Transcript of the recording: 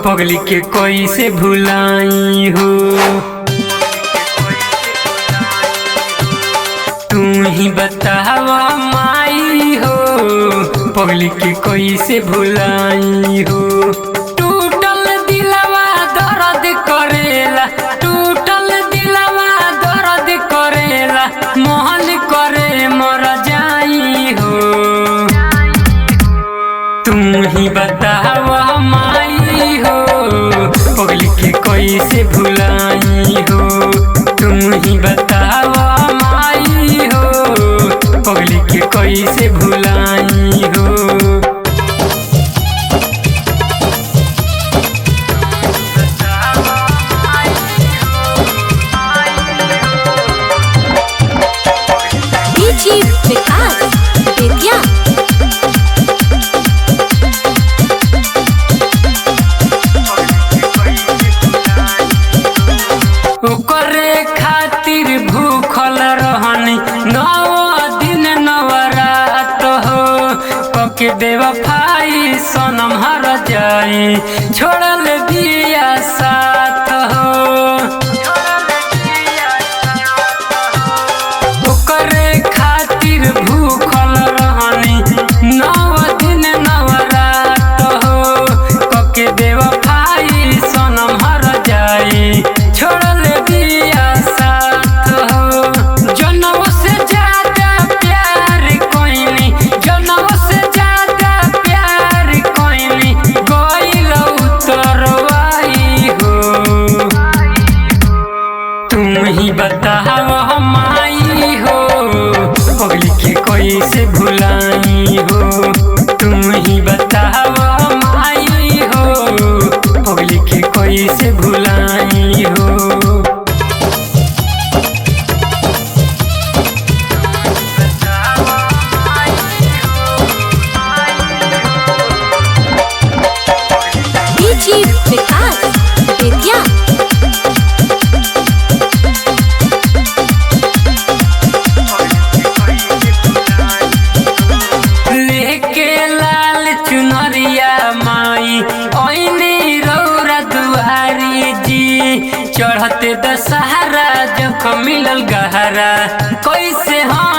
पगली के कोई से भुलाई हो। तू ही बतावा माई हो पगली के कोई से भुलाई हो। टूटल दिलवा दर्द करेला, टूटल दिलवा दर्द करेला, मोहन करे मर जाई हो। तुम ही बतावा माई हो पगली के कोई से भुलाई हो। तुम ही बतावा माई हो पगली के कोई से भुलाई हो। ओकरे खातिर भूखल रहनी 9 दिन 9 रात हो। पके बेवफाई सनम हर जाई छोड़ल दिया साथ हो। ओकरे खातिर भूखल रहनी 9 दिन 9 रात हो। पके बेवफाई सनम हर जाई छोड़ल दिया साथ हो। जनों से ज्यादा प्यार कोइनी, जनों से ज्यादा प्यार कोइनी, गइल उतरवाई हो। तुम ही बतावा माई हो पगली के कोई से भुलाई हो। तुम ही बतावा माई हो पगली के कोई से भुलाई हो। लेके लाल चुनरिया माई ओइनी रौरा दुआरी जी। चढ़ते दशहरा जब मिलल गहरा कैसे हम